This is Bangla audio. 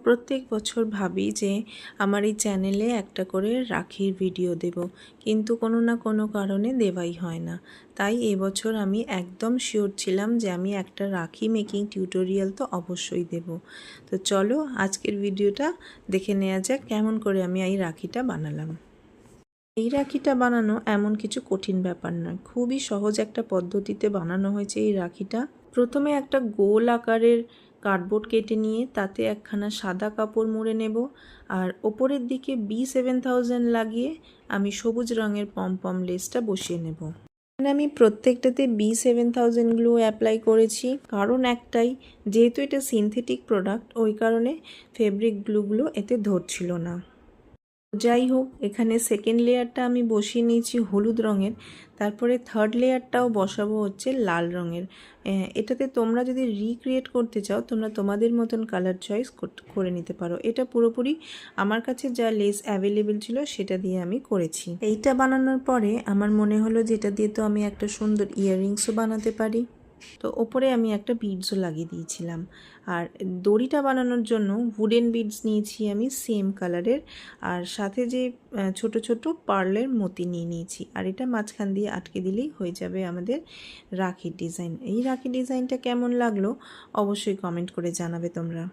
প্রত্যেক বছর ভাবি যে আমার এই চ্যানেলে একটা করে রাখির ভিডিও দেব, কিন্তু কোনো না কোনো কারণে দেওয়াই হয় না। তাই এবছর আমি একদম শিওর ছিলাম যে আমি একটা রাখি মেকিং টিউটোরিয়াল তো অবশ্যই দেব। তো চলো আজকের ভিডিওটা দেখে নেওয়া যাক কেমন করে আমি এই রাখিটা বানালাম। এই রাখিটা বানানো এমন কিছু কঠিন ব্যাপার নয়, খুবই সহজ একটা পদ্ধতিতে বানানো হয়েছে এই রাখিটা। প্রথমে একটা গোল আকারের কার্ডবোর্ড কেটে নিয়ে তাতে একখানা সাদা কাপড় মুড়ে নেব, আর ওপরের দিকে B7000 লাগিয়ে আমি সবুজ রঙের পম লেসটা বসিয়ে নেব। এখানে আমি প্রত্যেকটাতে B7000 গ্লু অ্যাপ্লাই করেছি, কারণ একটাই, যেহেতু এটা সিনথেটিক প্রোডাক্ট ওই কারণে ফেব্রিক গ্লুগুলো এতে ধরছিল না। যাই হোক, এখানে সেকেন্ড লেয়ারটা আমি বসিয়ে নিয়েছি হলুদ রঙের, তারপরে থার্ড লেয়ারটাও বসাবো হচ্ছে লাল রঙের। এটাতে তোমরা যদি রিক্রিয়েট করতে চাও তোমরা তোমাদের মতন কালার চয়েস করে নিতে পারো। এটা পুরোপুরি আমার কাছে যা লেস অ্যাভেলেবেল ছিল সেটা দিয়ে আমি করেছি। এইটা বানানোর পরে আমার মনে হলো যে এটা দিয়ে তো আমি একটা সুন্দর ইয়াররিংসও বানাতে পারি, তো ওপরে আমি একটা বিডসও লাগিয়ে দিয়েছিলাম। আর দড়িটা বানানোর জন্য উডেন বিডস নিয়েছি আমি সেম কালারের, আর সাথে যে ছোট ছোট পার্লের মতি নিয়ে নিয়েছি, আর এটা মাঝখান দিয়ে আটকে দিলেই হয়ে যাবে আমাদের রাখির ডিজাইন। এই রাখির ডিজাইনটা কেমন লাগলো অবশ্যই কমেন্ট করে জানাবে তোমরা।